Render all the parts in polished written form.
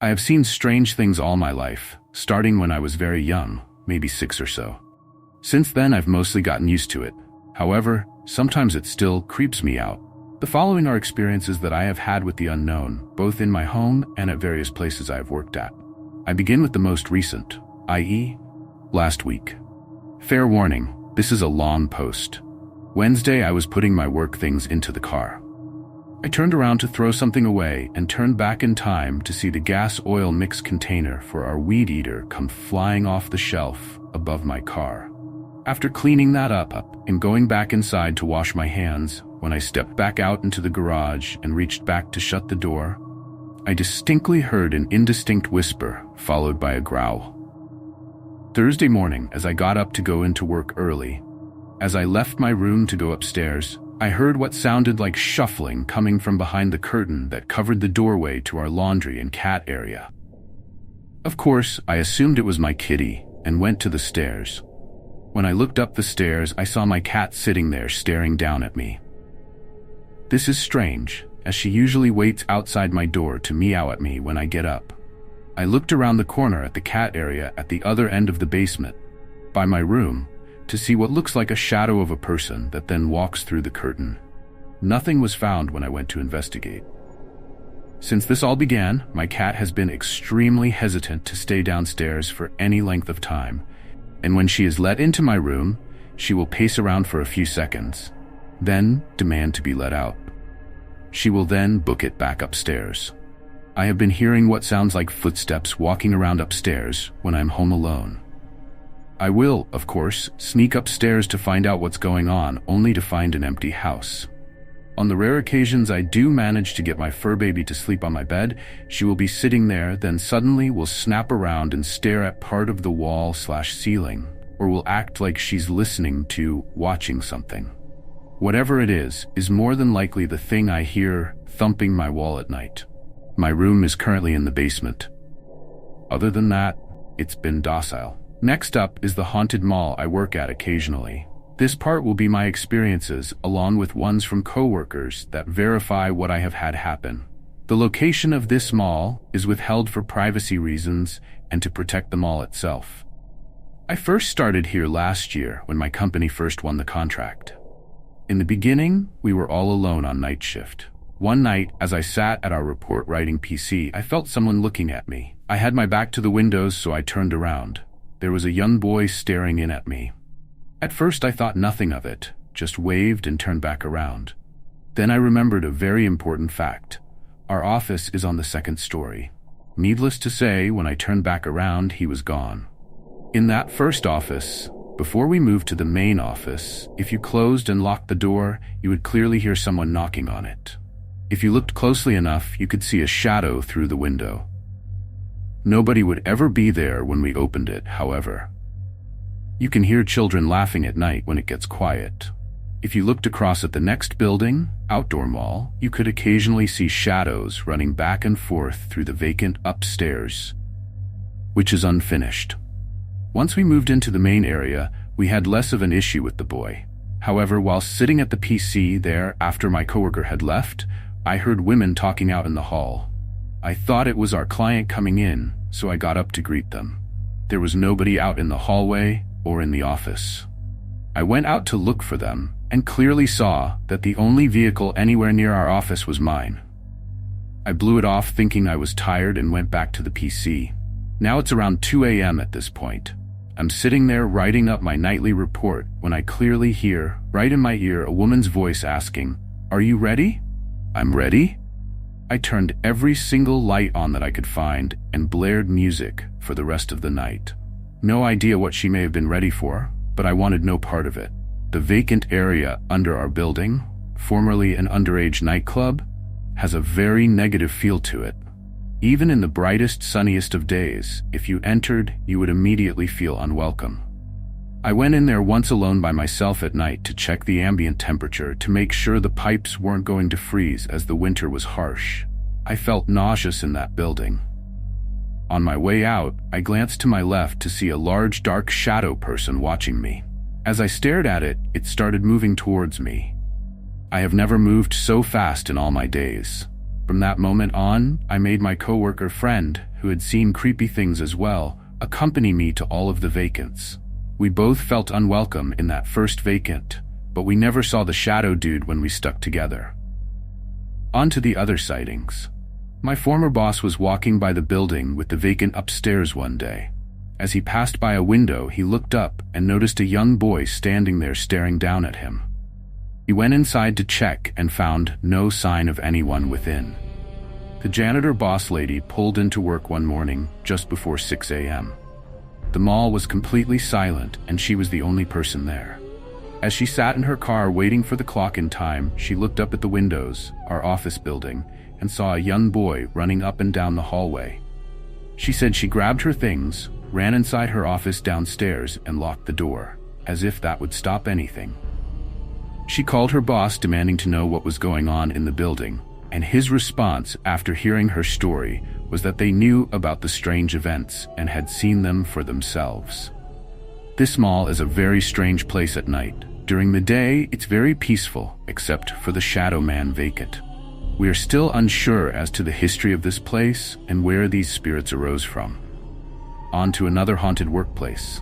I have seen strange things all my life, starting when I was very young, maybe 6 or so. Since then, I've mostly gotten used to it. However, sometimes it still creeps me out. The following are experiences that I have had with the unknown, both in my home and at various places I have worked at. I begin with the most recent, i.e., last week. Fair warning, this is a long post. Wednesday, I was putting my work things into the car. I turned around to throw something away and turned back in time to see the gas oil mix container for our weed eater come flying off the shelf above my car. After cleaning that up and going back inside to wash my hands, when I stepped back out into the garage and reached back to shut the door, I distinctly heard an indistinct whisper followed by a growl. Thursday morning, as I got up to go into work early, as I left my room to go upstairs, I heard what sounded like shuffling coming from behind the curtain that covered the doorway to our laundry and cat area. Of course, I assumed it was my kitty and went to the stairs. When I looked up the stairs, I saw my cat sitting there staring down at me. This is strange, as she usually waits outside my door to meow at me when I get up. I looked around the corner at the cat area at the other end of the basement, by my room, to see what looks like a shadow of a person that then walks through the curtain. Nothing was found when I went to investigate. Since this all began, my cat has been extremely hesitant to stay downstairs for any length of time, and when she is let into my room, she will pace around for a few seconds, then demand to be let out. She will then book it back upstairs. I have been hearing what sounds like footsteps walking around upstairs when I'm home alone. I will, of course, sneak upstairs to find out what's going on, only to find an empty house. On the rare occasions I do manage to get my fur baby to sleep on my bed, she will be sitting there, then suddenly will snap around and stare at part of the wall/ceiling, or will act like she's listening to, watching something. Whatever it is more than likely the thing I hear thumping my wall at night. My room is currently in the basement. Other than that, it's been docile. Next up is the haunted mall I work at occasionally. This part will be my experiences, along with ones from coworkers that verify what I have had happen. The location of this mall is withheld for privacy reasons and to protect the mall itself. I first started here last year when my company first won the contract. In the beginning, we were all alone on night shift. One night, as I sat at our report writing PC, I felt someone looking at me. I had my back to the windows, so I turned around. There was a young boy staring in at me. At first I thought nothing of it, just waved and turned back around. Then I remembered a very important fact. Our office is on the 2nd story. Needless to say, when I turned back around, he was gone. In that first office, before we moved to the main office, if you closed and locked the door, you would clearly hear someone knocking on it. If you looked closely enough, you could see a shadow through the window. Nobody would ever be there when we opened it, however. You can hear children laughing at night when it gets quiet. If you looked across at the next building, outdoor mall, you could occasionally see shadows running back and forth through the vacant upstairs, which is unfinished. Once we moved into the main area, we had less of an issue with the boy. However, while sitting at the PC there after my coworker had left, I heard women talking out in the hall. I thought it was our client coming in, so I got up to greet them. There was nobody out in the hallway or in the office. I went out to look for them and clearly saw that the only vehicle anywhere near our office was mine. I blew it off thinking I was tired and went back to the PC. Now it's around 2 a.m. at this point. I'm sitting there writing up my nightly report when I clearly hear, right in my ear, a woman's voice asking, "Are you ready?" I'm ready. I turned every single light on that I could find and blared music for the rest of the night. No idea what she may have been ready for, but I wanted no part of it. The vacant area under our building, formerly an underage nightclub, has a very negative feel to it. Even in the brightest, sunniest of days, if you entered, you would immediately feel unwelcome. I went in there once alone by myself at night to check the ambient temperature to make sure the pipes weren't going to freeze as the winter was harsh. I felt nauseous in that building. On my way out, I glanced to my left to see a large dark shadow person watching me. As I stared at it, it started moving towards me. I have never moved so fast in all my days. From that moment on, I made my coworker friend, who had seen creepy things as well, accompany me to all of the vacants. We both felt unwelcome in that first vacant, but we never saw the shadow dude when we stuck together. On to the other sightings. My former boss was walking by the building with the vacant upstairs one day. As he passed by a window, he looked up and noticed a young boy standing there staring down at him. He went inside to check and found no sign of anyone within. The janitor boss lady pulled into work one morning just before 6 a.m. The mall was completely silent and she was the only person there. As she sat in her car waiting for the clock in time, she looked up at the windows, our office building, and saw a young boy running up and down the hallway. She said she grabbed her things, ran inside her office downstairs, and locked the door, as if that would stop anything. She called her boss demanding to know what was going on in the building, and his response after hearing her story was that they knew about the strange events and had seen them for themselves. This mall is a very strange place at night. During the day, it's very peaceful, except for the Shadow Man vacant. We are still unsure as to the history of this place and where these spirits arose from. On to another haunted workplace.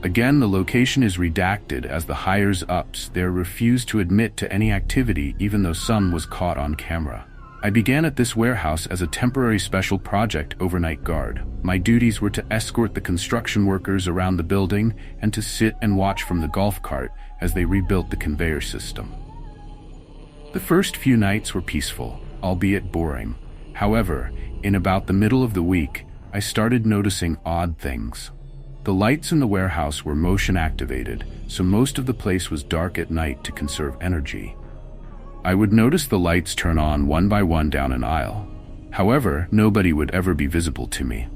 Again, the location is redacted as the higher-ups there refuse to admit to any activity even though some was caught on camera. I began at this warehouse as a temporary special project overnight guard. My duties were to escort the construction workers around the building and to sit and watch from the golf cart as they rebuilt the conveyor system. The first few nights were peaceful, albeit boring. However, in about the middle of the week, I started noticing odd things. The lights in the warehouse were motion activated, so most of the place was dark at night to conserve energy. I would notice the lights turn on one by one down an aisle. However, nobody would ever be visible to me.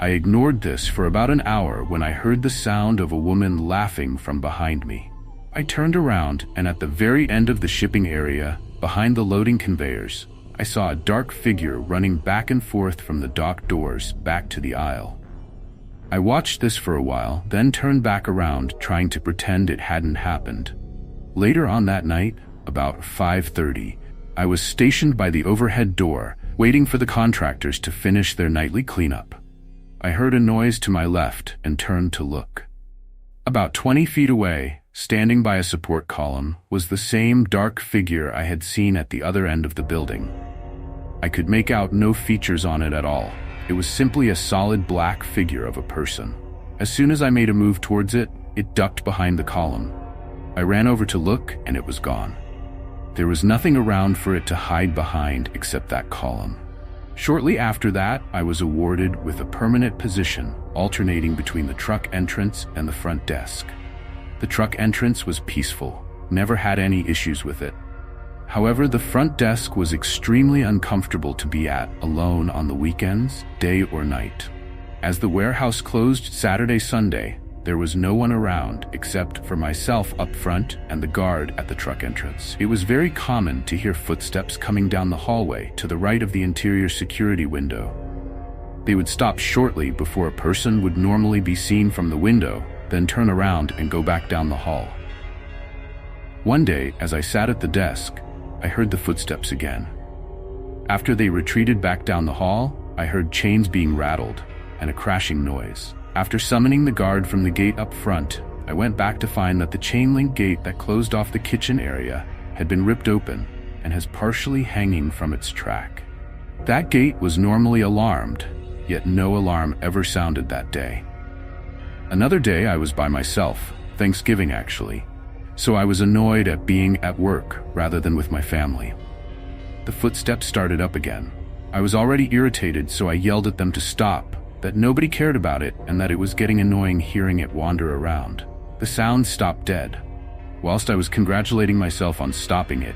I ignored this for about an hour when I heard the sound of a woman laughing from behind me. I turned around, and at the very end of the shipping area, behind the loading conveyors, I saw a dark figure running back and forth from the dock doors back to the aisle. I watched this for a while, then turned back around, trying to pretend it hadn't happened. Later on that night, about 5:30, I was stationed by the overhead door, waiting for the contractors to finish their nightly cleanup. I heard a noise to my left and turned to look. About 20 feet away, standing by a support column, was the same dark figure I had seen at the other end of the building. I could make out no features on it at all. It was simply a solid black figure of a person. As soon as I made a move towards it, it ducked behind the column. I ran over to look, and it was gone. There was nothing around for it to hide behind except that column. Shortly after that, I was awarded with a permanent position, alternating between the truck entrance and the front desk. The truck entrance was peaceful, never had any issues with it. However, the front desk was extremely uncomfortable to be at, alone on the weekends, day or night. As the warehouse closed Saturday, Sunday, there was no one around except for myself up front and the guard at the truck entrance. It was very common to hear footsteps coming down the hallway to the right of the interior security window. They would stop shortly before a person would normally be seen from the window, then turn around and go back down the hall. One day, as I sat at the desk, I heard the footsteps again. After they retreated back down the hall, I heard chains being rattled and a crashing noise. After summoning the guard from the gate up front, I went back to find that the chain link gate that closed off the kitchen area had been ripped open and has partially hanging from its track. That gate was normally alarmed, yet no alarm ever sounded that day. Another day I was by myself, Thanksgiving actually, so I was annoyed at being at work rather than with my family. The footsteps started up again. I was already irritated, so I yelled at them to stop, that nobody cared about it and that it was getting annoying hearing it wander around. The sound stopped dead. Whilst I was congratulating myself on stopping it,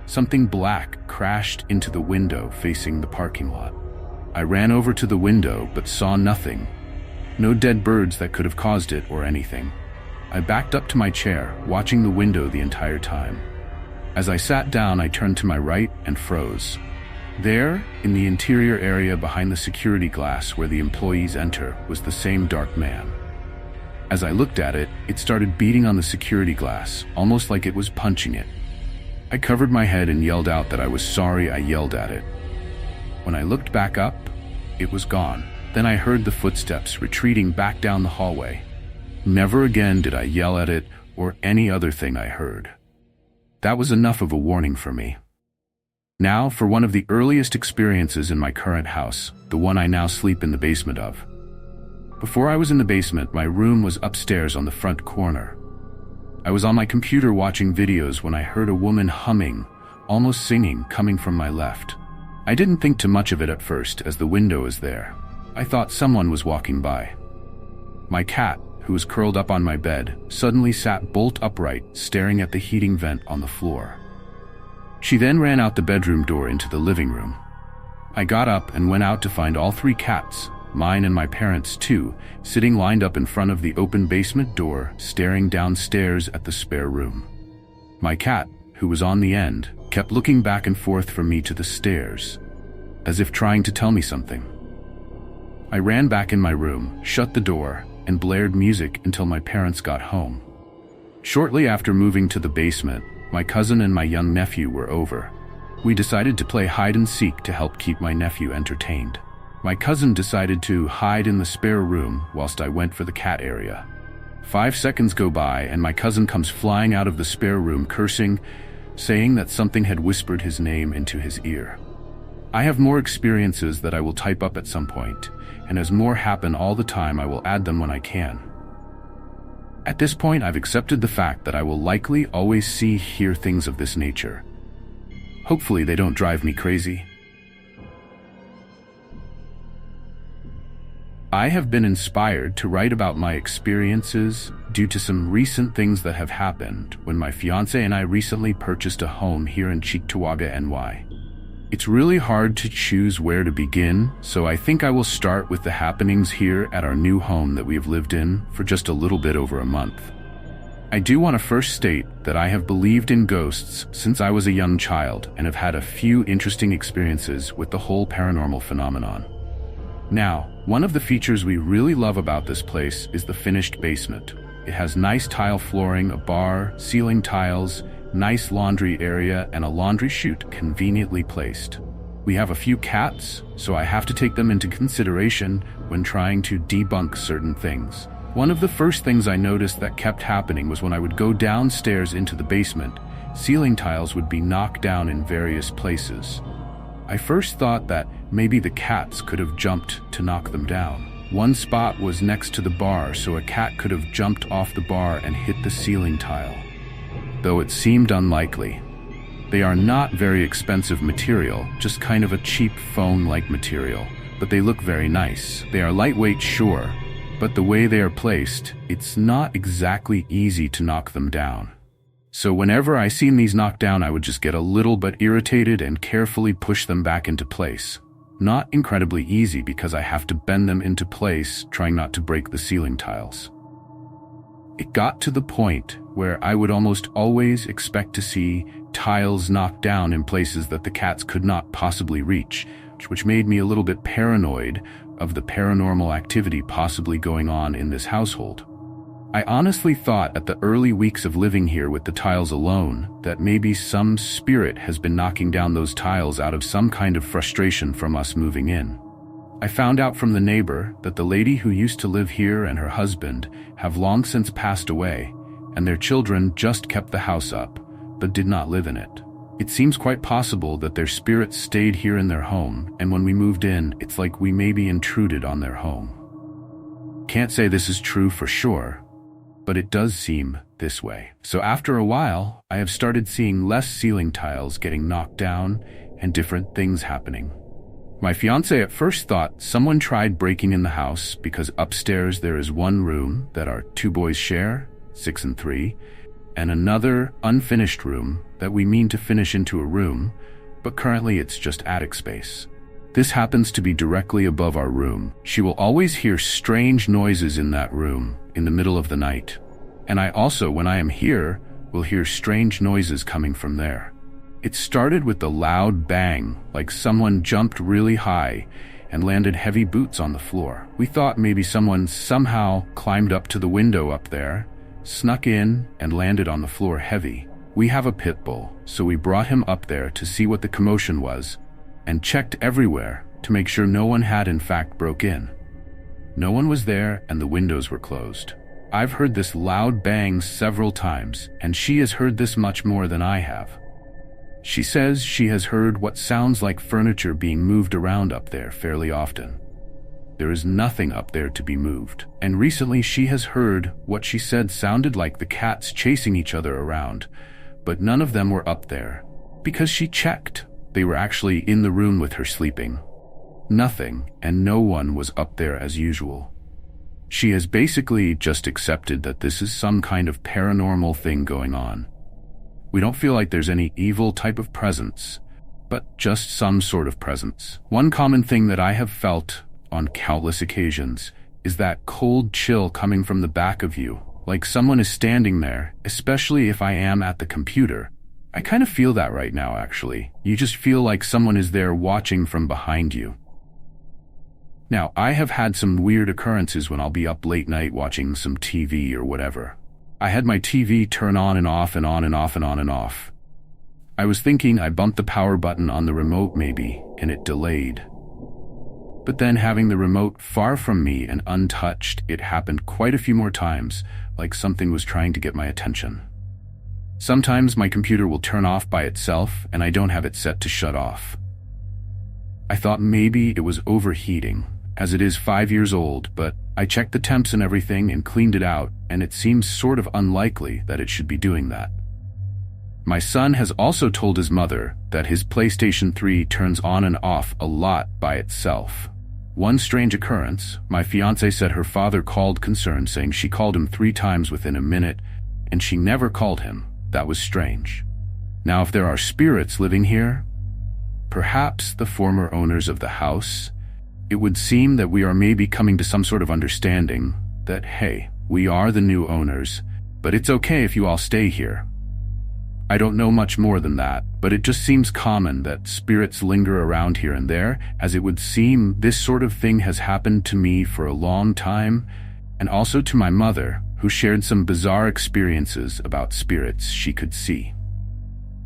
something black crashed into the window facing the parking lot. I ran over to the window but saw nothing. No dead birds that could have caused it or anything. I backed up to my chair, watching the window the entire time. As I sat down, I turned to my right and froze. There, in the interior area behind the security glass where the employees enter, was the same dark man. As I looked at it, it started beating on the security glass, almost like it was punching it. I covered my head and yelled out that I was sorry I yelled at it. When I looked back up, it was gone. Then I heard the footsteps retreating back down the hallway. Never again did I yell at it or any other thing I heard. That was enough of a warning for me. Now for one of the earliest experiences in my current house, the one I now sleep in the basement of. Before I was in the basement, my room was upstairs on the front corner. I was on my computer watching videos when I heard a woman humming, almost singing, coming from my left. I didn't think too much of it at first, as the window is there. I thought someone was walking by. My cat, who was curled up on my bed, suddenly sat bolt upright, staring at the heating vent on the floor. She then ran out the bedroom door into the living room. I got up and went out to find all 3 cats, mine and my parents' too, sitting lined up in front of the open basement door, staring downstairs at the spare room. My cat, who was on the end, kept looking back and forth from me to the stairs, as if trying to tell me something. I ran back in my room, shut the door, and blared music until my parents got home. Shortly after moving to the basement, my cousin and my young nephew were over. We decided to play hide and seek to help keep my nephew entertained. My cousin decided to hide in the spare room whilst I went for the cat area. 5 seconds go by and my cousin comes flying out of the spare room cursing, saying that something had whispered his name into his ear. I have more experiences that I will type up at some point, and as more happen all the time, I will add them when I can. At this point, I've accepted the fact that I will likely always hear things of this nature. Hopefully they don't drive me crazy. I have been inspired to write about my experiences due to some recent things that have happened when my fiancé and I recently purchased a home here in Cheektowaga, NY. It's really hard to choose where to begin, so I think I will start with the happenings here at our new home that we have lived in for just a little bit over a month. I do want to first state that I have believed in ghosts since I was a young child and have had a few interesting experiences with the whole paranormal phenomenon. Now, one of the features we really love about this place is the finished basement. It has nice tile flooring, a bar, ceiling tiles, nice laundry area, and a laundry chute conveniently placed. We have a few cats, so I have to take them into consideration when trying to debunk certain things. One of the first things I noticed that kept happening was when I would go downstairs into the basement, ceiling tiles would be knocked down in various places. I first thought that maybe the cats could have jumped to knock them down. One spot was next to the bar, so a cat could have jumped off the bar and hit the ceiling tile, though it seemed unlikely. They are not very expensive material, just kind of a cheap foam-like material, but they look very nice. They are lightweight, sure, but the way they are placed, it's not exactly easy to knock them down. So whenever I seen these knocked down, I would just get a little bit irritated and carefully push them back into place. Not incredibly easy because I have to bend them into place, trying not to break the ceiling tiles. It got to the point where I would almost always expect to see tiles knocked down in places that the cats could not possibly reach, which made me a little bit paranoid of the paranormal activity possibly going on in this household. I honestly thought at the early weeks of living here with the tiles alone that maybe some spirit has been knocking down those tiles out of some kind of frustration from us moving in. I found out from the neighbor that the lady who used to live here and her husband have long since passed away, and their children just kept the house up, but did not live in it. It seems quite possible that their spirits stayed here in their home, and when we moved in, it's like we maybe intruded on their home. Can't say this is true for sure, but it does seem this way. So after a while, I have started seeing less ceiling tiles getting knocked down and different things happening. My fiancé at first thought someone tried breaking in the house because upstairs there is one room that our 2 boys share, 6 and 3, and another unfinished room that we mean to finish into a room, but currently it's just attic space. This happens to be directly above our room. She will always hear strange noises in that room in the middle of the night. And I also, when I am here, will hear strange noises coming from there. It started with a loud bang, like someone jumped really high and landed heavy boots on the floor. We thought maybe someone somehow climbed up to the window up there, snuck in, and landed on the floor heavy. We have a pit bull, so we brought him up there to see what the commotion was and checked everywhere to make sure no one had in fact broke in. No one was there and the windows were closed. I've heard this loud bang several times, and she has heard this much more than I have. She says she has heard what sounds like furniture being moved around up there fairly often. There is nothing up there to be moved, and recently she has heard what she said sounded like the cats chasing each other around, but none of them were up there, because she checked. They were actually in the room with her sleeping. Nothing and no one was up there as usual. She has basically just accepted that this is some kind of paranormal thing going on. We don't feel like there's any evil type of presence, but just some sort of presence. One common thing that I have felt on countless occasions is that cold chill coming from the back of you, like someone is standing there, especially if I am at the computer. I kind of feel that right now, actually. You just feel like someone is there watching from behind you. Now, I have had some weird occurrences when I'll be up late night watching some TV or whatever. I had my TV turn on and off and on and off and on and off. I was thinking I bumped the power button on the remote maybe, and it delayed. But then having the remote far from me and untouched, it happened quite a few more times, like something was trying to get my attention. Sometimes my computer will turn off by itself and I don't have it set to shut off. I thought maybe it was overheating, as it is 5 years old, but I checked the temps and everything and cleaned it out, and it seems sort of unlikely that it should be doing that. My son has also told his mother that his PlayStation 3 turns on and off a lot by itself. One strange occurrence, my fiancée said her father called concerned, saying she called him 3 times within a minute, and she never called him. That was strange. Now, if there are spirits living here, perhaps the former owners of the house, it would seem that we are maybe coming to some sort of understanding that, hey, we are the new owners, but it's okay if you all stay here. I don't know much more than that, but it just seems common that spirits linger around here and there, as it would seem this sort of thing has happened to me for a long time, and also to my mother, who shared some bizarre experiences about spirits she could see.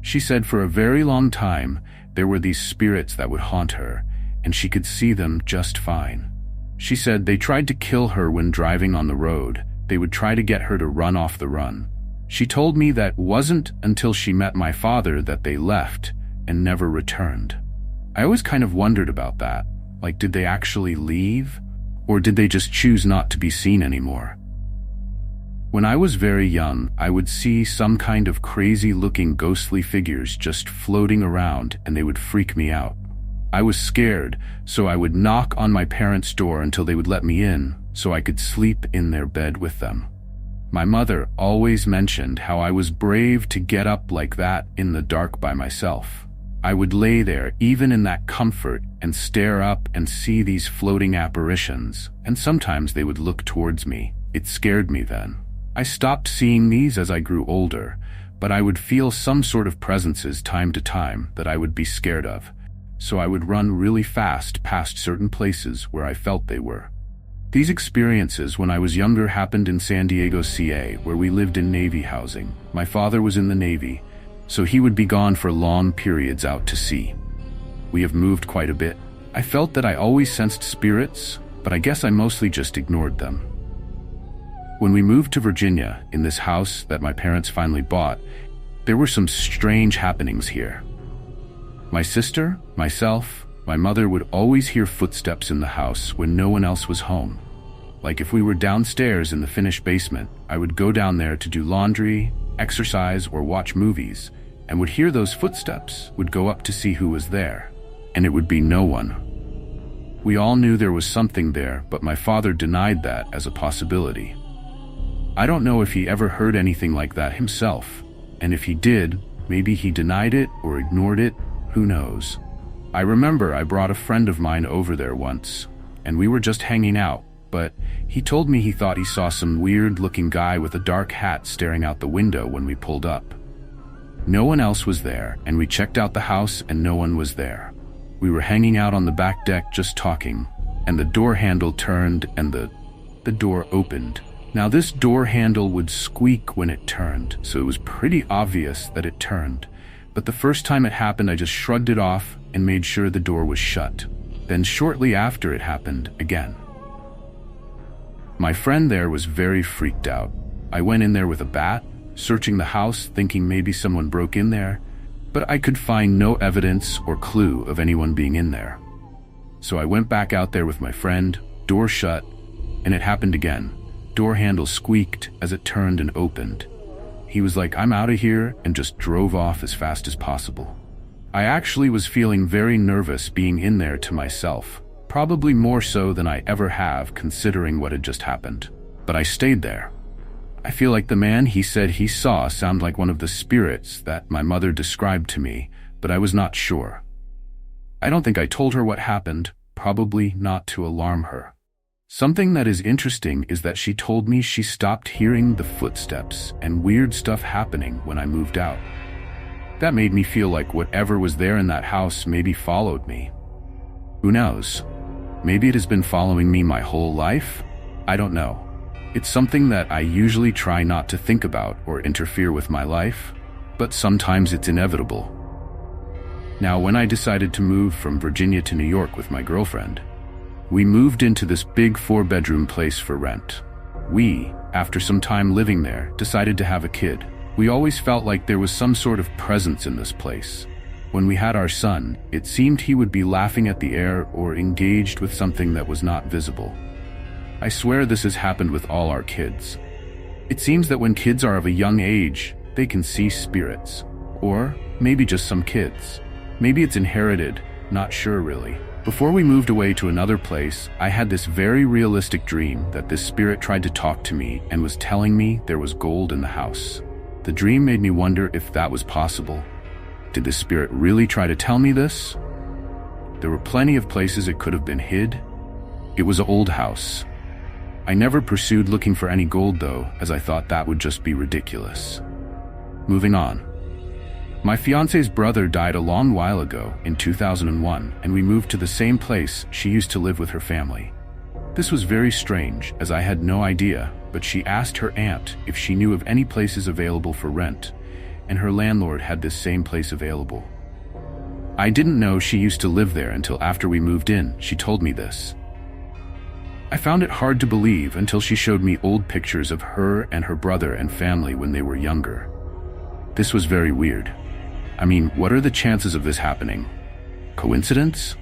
She said for a very long time, there were these spirits that would haunt her, and she could see them just fine. She said they tried to kill her when driving on the road. They would try to get her to run off the run. She told me that wasn't until she met my father that they left and never returned. I always kind of wondered about that. Like, did they actually leave? Or did they just choose not to be seen anymore? When I was very young, I would see some kind of crazy-looking ghostly figures just floating around, and they would freak me out. I was scared, so I would knock on my parents' door until they would let me in, so I could sleep in their bed with them. My mother always mentioned how I was brave to get up like that in the dark by myself. I would lay there, even in that comfort, and stare up and see these floating apparitions, and sometimes they would look towards me. It scared me then. I stopped seeing these as I grew older, but I would feel some sort of presences time to time that I would be scared of, so I would run really fast past certain places where I felt they were. These experiences when I was younger happened in San Diego, CA, where we lived in Navy housing. My father was in the Navy, so he would be gone for long periods out to sea. We have moved quite a bit. I felt that I always sensed spirits, but I guess I mostly just ignored them. When we moved to Virginia, in this house that my parents finally bought, there were some strange happenings here. My sister, myself, my mother would always hear footsteps in the house when no one else was home. Like if we were downstairs in the finished basement, I would go down there to do laundry, exercise, or watch movies, and would hear those footsteps, would go up to see who was there, and it would be no one. We all knew there was something there, but my father denied that as a possibility. I don't know if he ever heard anything like that himself, and if he did, maybe he denied it or ignored it, who knows. I remember I brought a friend of mine over there once, and we were just hanging out, but he told me he thought he saw some weird-looking guy with a dark hat staring out the window when we pulled up. No one else was there, and we checked out the house and no one was there. We were hanging out on the back deck just talking, and the door handle turned and the door opened, Now this door handle would squeak when it turned, so it was pretty obvious that it turned. But the first time it happened, I just shrugged it off and made sure the door was shut. Then shortly after it happened again. My friend there was very freaked out. I went in there with a bat, searching the house, thinking maybe someone broke in there, but I could find no evidence or clue of anyone being in there. So I went back out there with my friend, door shut, and it happened again. Door handle squeaked as it turned and opened. He was like, "I'm out of here," and just drove off as fast as possible. I actually was feeling very nervous being in there to myself, probably more so than I ever have considering what had just happened. But I stayed there. I feel like the man he said he saw sounded like one of the spirits that my mother described to me, but I was not sure. I don't think I told her what happened, probably not to alarm her. Something that is interesting is that she told me she stopped hearing the footsteps and weird stuff happening when I moved out. That made me feel like whatever was there in that house maybe followed me. Who knows? Maybe it has been following me my whole life? I don't know. It's something that I usually try not to think about or interfere with my life, but sometimes it's inevitable. Now, when I decided to move from Virginia to New York with my girlfriend, we moved into this big 4-bedroom place for rent. We, after some time living there, decided to have a kid. We always felt like there was some sort of presence in this place. When we had our son, it seemed he would be laughing at the air or engaged with something that was not visible. I swear this has happened with all our kids. It seems that when kids are of a young age, they can see spirits. Or maybe just some kids. Maybe it's inherited, not sure really. Before we moved away to another place, I had this very realistic dream that this spirit tried to talk to me and was telling me there was gold in the house. The dream made me wonder if that was possible. Did the spirit really try to tell me this? There were plenty of places it could have been hid. It was an old house. I never pursued looking for any gold though, as I thought that would just be ridiculous. Moving on. My fiance's brother died a long while ago, in 2001, and we moved to the same place she used to live with her family. This was very strange, as I had no idea, but she asked her aunt if she knew of any places available for rent, and her landlord had this same place available. I didn't know she used to live there until after we moved in. She told me this. I found it hard to believe until she showed me old pictures of her and her brother and family when they were younger. This was very weird. I mean, what are the chances of this happening? Coincidence?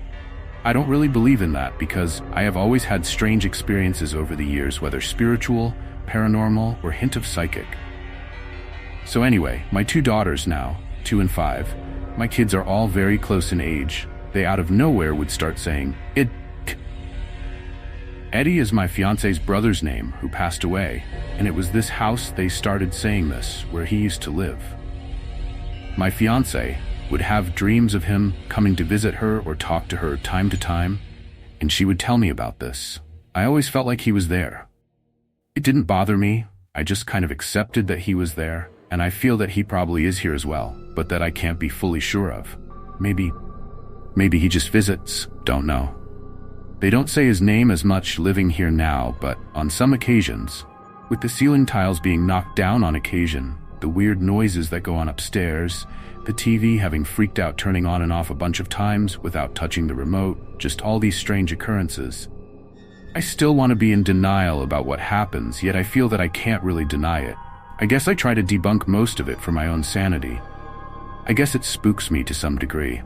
I don't really believe in that because I have always had strange experiences over the years, whether spiritual, paranormal, or hint of psychic. So anyway, my 2 daughters now, 2 and 5, my kids are all very close in age. They out of nowhere would start saying, "It." Eddie is my fiance's brother's name, who passed away, and it was this house they started saying this, where he used to live. My fiance would have dreams of him coming to visit her or talk to her time to time, and she would tell me about this. I always felt like he was there. It didn't bother me, I just kind of accepted that he was there, and I feel that he probably is here as well, but that I can't be fully sure of. Maybe he just visits, don't know. They don't say his name as much living here now, but on some occasions, with the ceiling tiles being knocked down on occasion, the weird noises that go on upstairs, the TV having freaked out turning on and off a bunch of times without touching the remote, just all these strange occurrences. I still want to be in denial about what happens, yet I feel that I can't really deny it. I guess I try to debunk most of it for my own sanity. I guess it spooks me to some degree.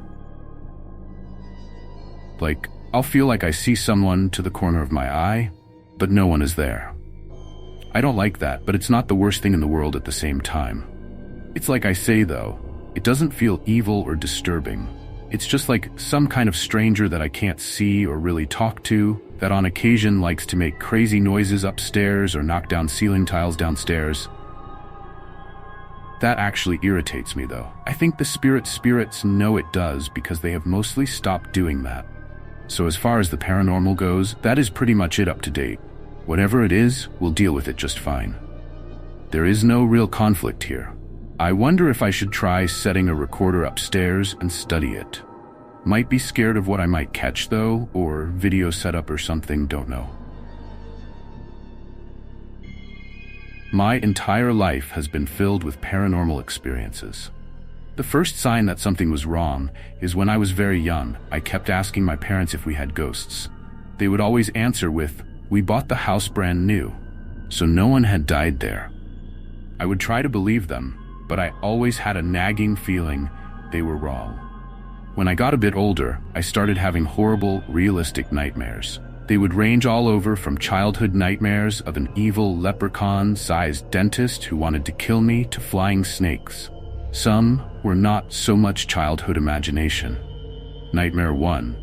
Like, I'll feel like I see someone to the corner of my eye, but no one is there. I don't like that, but it's not the worst thing in the world at the same time. It's like I say though, it doesn't feel evil or disturbing. It's just like some kind of stranger that I can't see or really talk to, that on occasion likes to make crazy noises upstairs or knock down ceiling tiles downstairs. That actually irritates me though. I think the spirits know it does because they have mostly stopped doing that. So as far as the paranormal goes, that is pretty much it up to date. Whatever it is, we'll deal with it just fine. There is no real conflict here. I wonder if I should try setting a recorder upstairs and study it. Might be scared of what I might catch though, or video setup or something, don't know. My entire life has been filled with paranormal experiences. The first sign that something was wrong is when I was very young, I kept asking my parents if we had ghosts. They would always answer with, "We bought the house brand new, so no one had died there." I would try to believe them, but I always had a nagging feeling they were wrong. When I got a bit older, I started having horrible, realistic nightmares. They would range all over from childhood nightmares of an evil leprechaun-sized dentist who wanted to kill me to flying snakes. Some were not so much childhood imagination. Nightmare 1.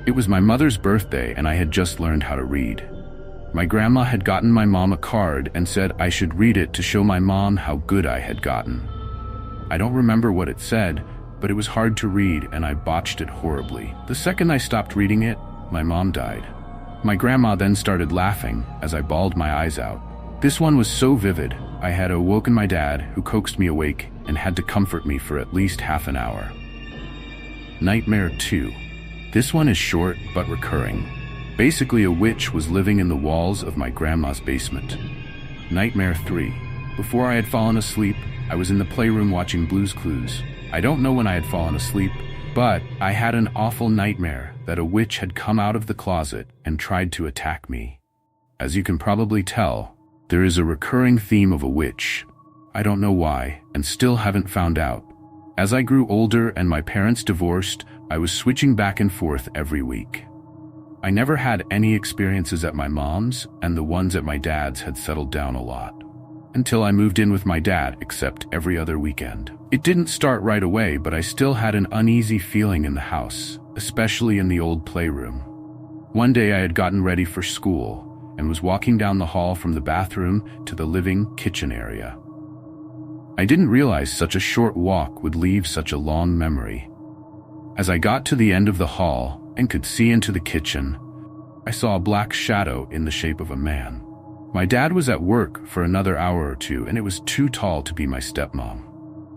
It was my mother's birthday and I had just learned how to read. My grandma had gotten my mom a card and said I should read it to show my mom how good I had gotten. I don't remember what it said, but it was hard to read and I botched it horribly. The second I stopped reading it, my mom died. My grandma then started laughing as I bawled my eyes out. This one was so vivid, I had awoken my dad, who coaxed me awake and had to comfort me for at least half an hour. Nightmare 2. This one is short but recurring. Basically, a witch was living in the walls of my grandma's basement. Nightmare 3. Before I had fallen asleep, I was in the playroom watching Blue's Clues. I don't know when I had fallen asleep, but I had an awful nightmare that a witch had come out of the closet and tried to attack me. As you can probably tell, there is a recurring theme of a witch. I don't know why, and still haven't found out. As I grew older and my parents divorced, I was switching back and forth every week. I never had any experiences at my mom's, and the ones at my dad's had settled down a lot. Until I moved in with my dad, except every other weekend. It didn't start right away, but I still had an uneasy feeling in the house, especially in the old playroom. One day I had gotten ready for school and was walking down the hall from the bathroom to the living kitchen area. I didn't realize such a short walk would leave such a long memory. As I got to the end of the hall and could see into the kitchen, I saw a black shadow in the shape of a man. My dad was at work for another hour or two, and it was too tall to be my stepmom.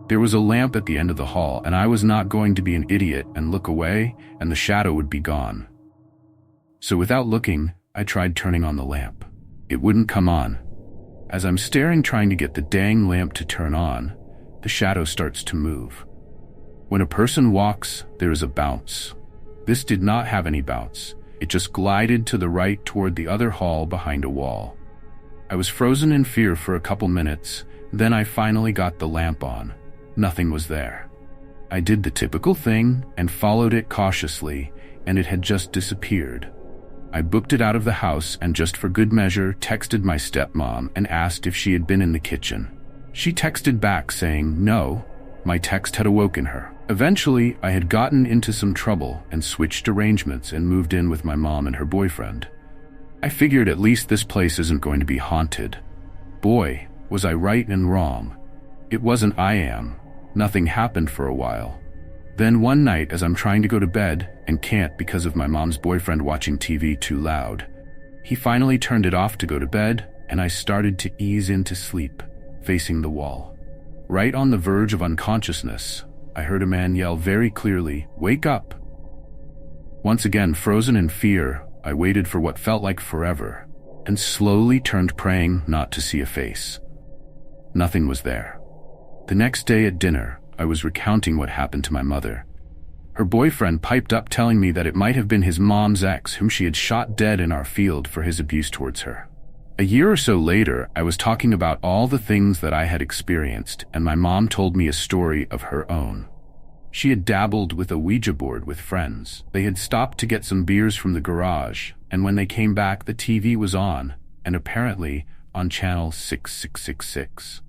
There was a lamp at the end of the hall, and I was not going to be an idiot and look away, and the shadow would be gone. So without looking, I tried turning on the lamp. It wouldn't come on. As I'm staring trying to get the dang lamp to turn on, the shadow starts to move. When a person walks, there is a bounce. This did not have any bounce. It just glided to the right toward the other hall behind a wall. I was frozen in fear for a couple minutes, then I finally got the lamp on. Nothing was there. I did the typical thing and followed it cautiously, and it had just disappeared. I booked it out of the house and, just for good measure, texted my stepmom and asked if she had been in the kitchen. She texted back saying no. My text had awoken her. Eventually, I had gotten into some trouble and switched arrangements and moved in with my mom and her boyfriend. I figured at least this place isn't going to be haunted. Boy, was I right and wrong. It wasn't I am. Nothing happened for a while. Then one night, as I'm trying to go to bed and can't because of my mom's boyfriend watching TV too loud, he finally turned it off to go to bed, and I started to ease into sleep, facing the wall. Right on the verge of unconsciousness, I heard a man yell very clearly, "Wake up!" Once again, frozen in fear, I waited for what felt like forever, and slowly turned, praying not to see a face. Nothing was there. The next day at dinner, I was recounting what happened to my mother. Her boyfriend piped up telling me that it might have been his mom's ex whom she had shot dead in our field for his abuse towards her. A year or so later, I was talking about all the things that I had experienced, and my mom told me a story of her own. She had dabbled with a Ouija board with friends. They had stopped to get some beers from the garage, and when they came back, the TV was on, and apparently on channel 6666.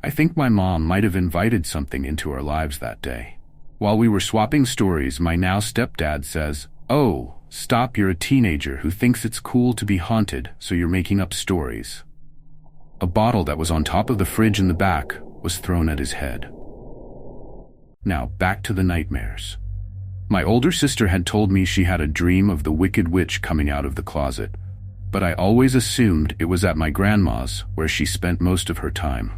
I think my mom might have invited something into our lives that day. While we were swapping stories, my now stepdad says, "Oh, stop, you're a teenager who thinks it's cool to be haunted, so you're making up stories." A bottle that was on top of the fridge in the back was thrown at his head. Now, back to the nightmares. My older sister had told me she had a dream of the wicked witch coming out of the closet, but I always assumed it was at my grandma's, where she spent most of her time.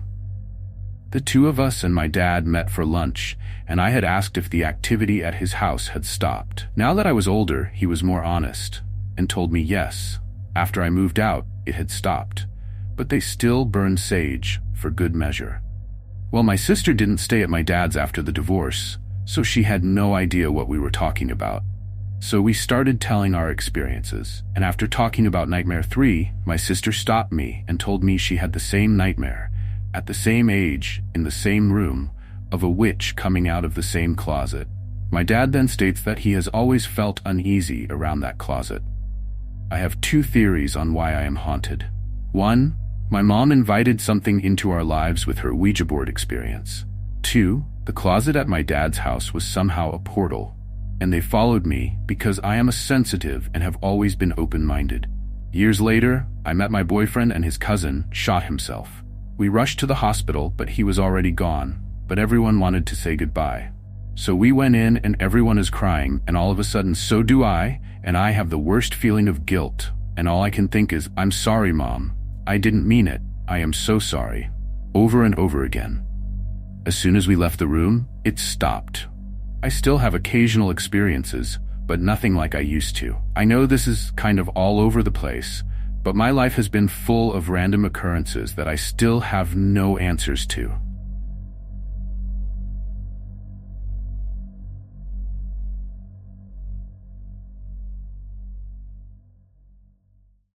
The two of us and my dad met for lunch, and I had asked if the activity at his house had stopped. Now that I was older, he was more honest, and told me yes. After I moved out, it had stopped, but they still burned sage for good measure. Well, my sister didn't stay at my dad's after the divorce, so she had no idea what we were talking about. So we started telling our experiences, and after talking about Nightmare 3, my sister stopped me and told me she had the same nightmare, at the same age, in the same room, of a witch coming out of the same closet. My dad then states that he has always felt uneasy around that closet. I have two theories on why I am haunted. One, my mom invited something into our lives with her Ouija board experience. Two, the closet at my dad's house was somehow a portal, and they followed me because I am a sensitive and have always been open-minded. Years later, I met my boyfriend and his cousin shot himself. We rushed to the hospital, but he was already gone, but everyone wanted to say goodbye. So we went in and everyone is crying, and all of a sudden so do I, and I have the worst feeling of guilt, and all I can think is, I'm sorry, Mom. I didn't mean it. I am so sorry. Over and over again. As soon as we left the room, it stopped. I still have occasional experiences, but nothing like I used to. I know this is kind of all over the place, but my life has been full of random occurrences that I still have no answers to.